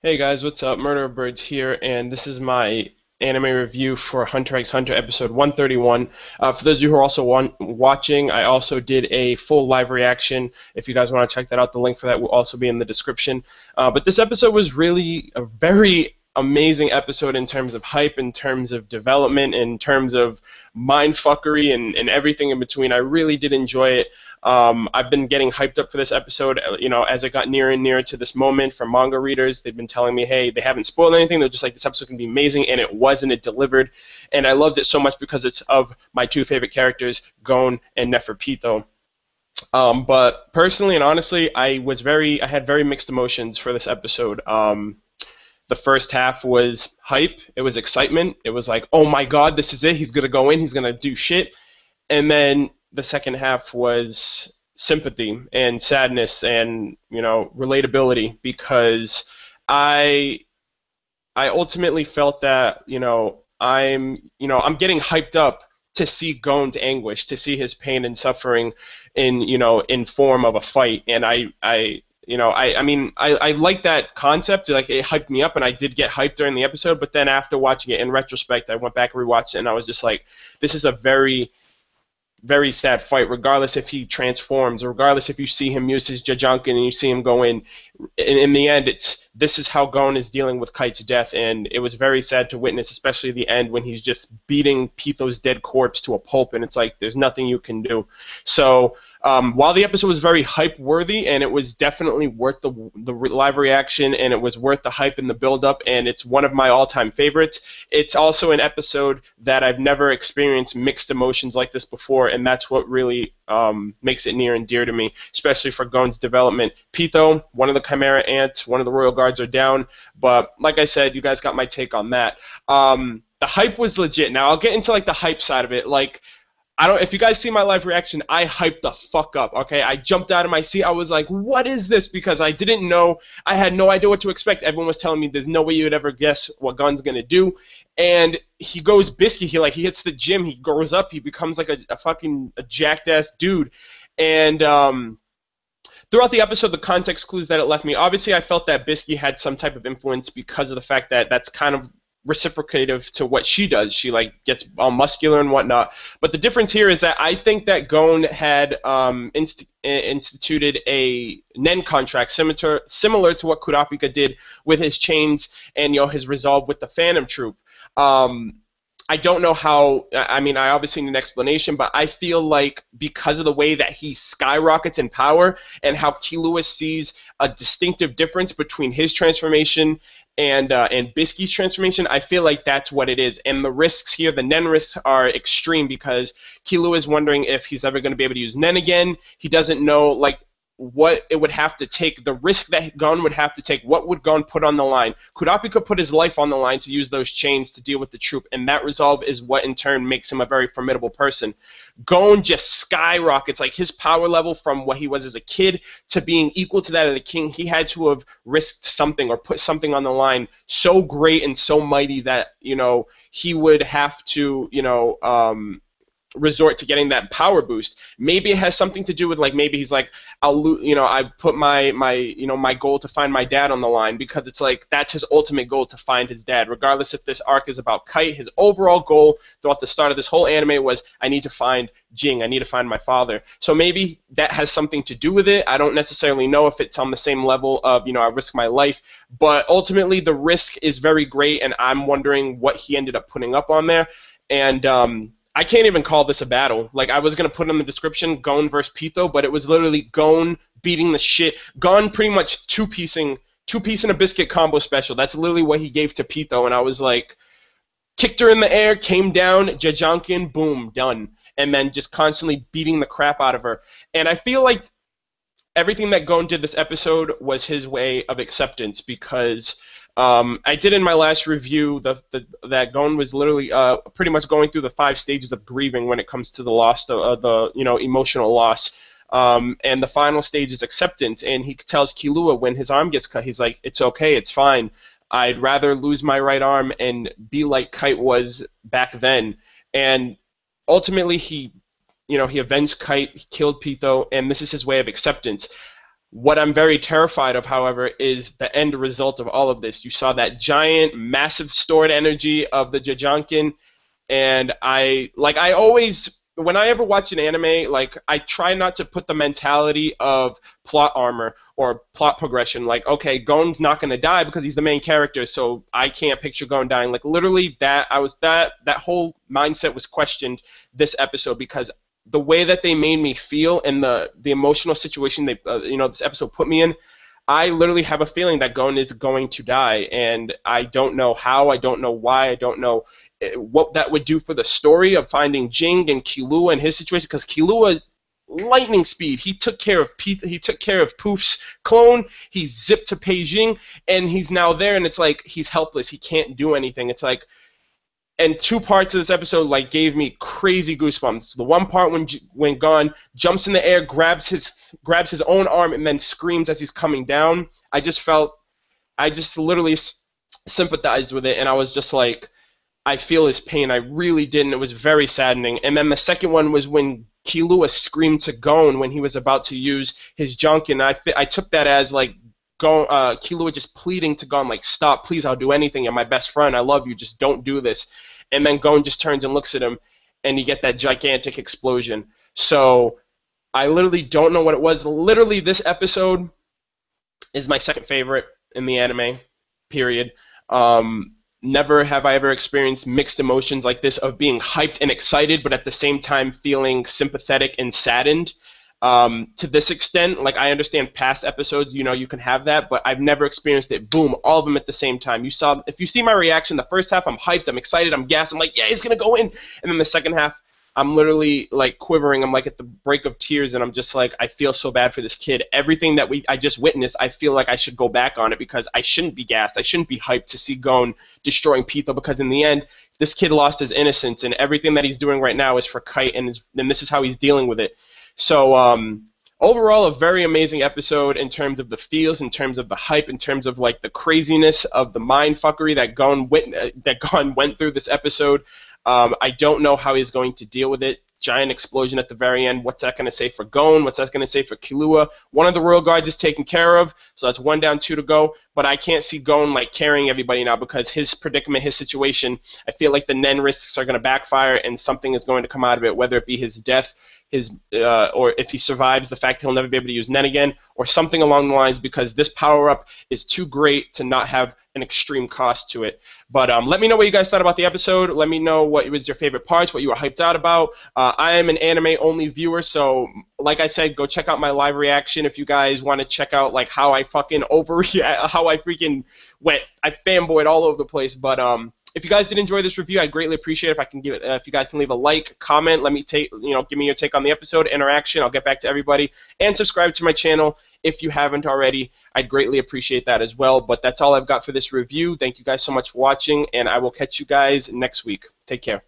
Hey guys, what's up? MurderofBirds here, and this is my anime review for Hunter x Hunter episode 131. For those of you who are also watching, I also did a full live reaction. If you guys want to check that out, the link for that will also be in the description. But this episode was really a very amazing episode in terms of hype, in terms of development, in terms of mindfuckery, and everything in between. I really did enjoy it. I've been getting hyped up for this episode, as it got nearer and nearer to this moment from manga readers. They've been telling me, hey, they haven't spoiled anything. They're just like, this episode can be amazing, and it was, and it delivered. And I loved it so much because it's of my two favorite characters, Gon and Neferpito. But personally and honestly, I had very mixed emotions for this episode. The first half was hype. It was excitement. It was like, oh my God, this is it. He's gonna go in. He's gonna do shit. And then the second half was sympathy and sadness and relatability because I I ultimately felt that I'm getting hyped up to see Gon's anguish, to see his pain and suffering in form of a fight, and I like that concept. Like, it hyped me up, and I did get hyped during the episode. But then after watching it in retrospect, I went back and rewatched it, and I was just like, this is a very very sad fight, regardless if he transforms, or regardless if you see him use his Jajanken and you see him go in. In the end, this is how Gon is dealing with Kite's death, and it was very sad to witness, especially the end when he's just beating Pito's dead corpse to a pulp, and it's like there's nothing you can do. So while the episode was very hype worthy, and it was definitely worth the live reaction, and it was worth the hype and the build up, and it's one of my all-time favorites, it's also an episode that I've never experienced mixed emotions like this before, and that's what really makes it near and dear to me, especially for Gon's development. Pito, one of the Chimera Ants, one of the Royal Guards are down, but like I said, you guys got my take on that. The hype was legit. Now I'll get into like the hype side of it. Like, if you guys see my live reaction, I hyped the fuck up, okay? I jumped out of my seat. I was like, what is this? Because I didn't know. I had no idea what to expect. Everyone was telling me there's no way you would ever guess what Gun's going to do. And he goes Bisky. He hits the gym. He grows up. He becomes like a fucking jacked-ass dude. And throughout the episode, the context clues that it left me, obviously I felt that Bisky had some type of influence because of the fact that that's kind of reciprocative to what she does. She like gets all muscular and whatnot. But the difference here is that I think that Gon had instituted a Nen contract similar to what Kurapika did with his chains and his resolve with the Phantom Troop. I don't know how. I mean, I obviously need an explanation, but I feel like because of the way that he skyrockets in power and how Killua sees a distinctive difference between his transformation and Bisky's transformation, I feel like that's what it is. And the risks here, the Nen risks, are extreme because Killua is wondering if he's ever going to be able to use Nen again. He doesn't know like what it would have to take, the risk that Gon would have to take. What would Gon put on the line? Kurapika put his life on the line to use those chains to deal with the troop, and that resolve is what in turn makes him a very formidable person. Gon just skyrockets, like his power level from what he was as a kid to being equal to that of the king. He had to have risked something or put something on the line so great and so mighty that he would have to resort to getting that power boost. Maybe it has something to do with, like, maybe he's like, I put my goal to find my dad on the line, because it's like that's his ultimate goal, to find his dad. Regardless if this arc is about Kite, his overall goal throughout the start of this whole anime was, I need to find Jing, I need to find my father. So maybe that has something to do with it. I don't necessarily know if it's on the same level of, I risk my life, but ultimately the risk is very great, and I'm wondering what he ended up putting up on there. And I can't even call this a battle. Like, I was going to put in the description, Gon versus Pito, but it was literally Gon beating the shit. Gon pretty much two-piecing a biscuit combo special. That's literally what he gave to Pito, and I was like, kicked her in the air, came down, Jajankin, boom, done. And then just constantly beating the crap out of her. And I feel like everything that Gon did this episode was his way of acceptance, because I did in my last review that Gon was literally pretty much going through the 5 stages of grieving when it comes to the loss, the emotional loss. And the final stage is acceptance, and he tells Killua when his arm gets cut, he's like, it's okay, it's fine. I'd rather lose my right arm and be like Kite was back then. And ultimately he avenged Kite, he killed Pito, and this is his way of acceptance. What I'm very terrified of, however, is the end result of all of this. You saw that giant, massive stored energy of the Jajankin, and I always, when I ever watch an anime, like I try not to put the mentality of plot armor or plot progression. Like, okay, Gon's not gonna die because he's the main character, so I can't picture Gon dying. Like literally, that whole mindset was questioned this episode because the way that they made me feel and the emotional situation they this episode put me in, I literally have a feeling that Gon is going to die, and I don't know how, I don't know why, I don't know what that would do for the story of finding Jing and Killua and his situation, because Killua, lightning speed, he took care of Poof's clone, he zipped to Beijing, and he's now there, and it's like he's helpless, he can't do anything. It's like, and two parts of this episode like gave me crazy goosebumps. The one part when Gon jumps in the air, grabs his own arm, and then screams as he's coming down. I just literally sympathized with it, and I was just like, I feel his pain. I really did, and it was very saddening. And then the second one was when Killua screamed to Gon when he was about to use his junk, and I took that as like Killua just pleading to Gon, like, stop, please, I'll do anything, you're my best friend, I love you, just don't do this. And then Gon just turns and looks at him, and you get that gigantic explosion. So I literally don't know what it was. Literally, this episode is my second favorite in the anime, period. Never have I ever experienced mixed emotions like this of being hyped and excited, but at the same time feeling sympathetic and saddened. To this extent, like I understand past episodes, you can have that, but I've never experienced it. Boom, all of them at the same time. If you see my reaction, the first half, I'm hyped, I'm excited, I'm gassed, I'm like, yeah, he's gonna go in, and then the second half, I'm literally like quivering. I'm like at the break of tears, and I'm just like, I feel so bad for this kid. Everything that I just witnessed, I feel like I should go back on it because I shouldn't be gassed. I shouldn't be hyped to see Gon destroying Pico, because in the end, this kid lost his innocence, and everything that he's doing right now is for Kite, and this is how he's dealing with it. So overall, a very amazing episode in terms of the feels, in terms of the hype, in terms of like the craziness of the mind fuckery that Gon went through this episode. I don't know how he's going to deal with it. Giant explosion at the very end. What's that going to say for Gon? What's that going to say for Killua? One of the royal guards is taken care of, so that's 1 down, 2 to go. But I can't see Gon like carrying everybody now because his predicament, his situation, I feel like the Nen risks are going to backfire and something is going to come out of it, whether it be his death, or if he survives, the fact he'll never be able to use Nen again, or something along the lines, because this power-up is too great to not have an extreme cost to it. But let me know what you guys thought about the episode. Let me know what was your favorite parts, what you were hyped out about. I am an anime-only viewer, so like I said, go check out my live reaction if you guys want to check out like how I fucking how I freaking went. I fanboyed all over the place, but if you guys did enjoy this review, I'd greatly appreciate it if you guys can leave a like, comment, let me give me your take on the episode, interaction. I'll get back to everybody, and subscribe to my channel if you haven't already. I'd greatly appreciate that as well. But that's all I've got for this review. Thank you guys so much for watching, and I will catch you guys next week. Take care.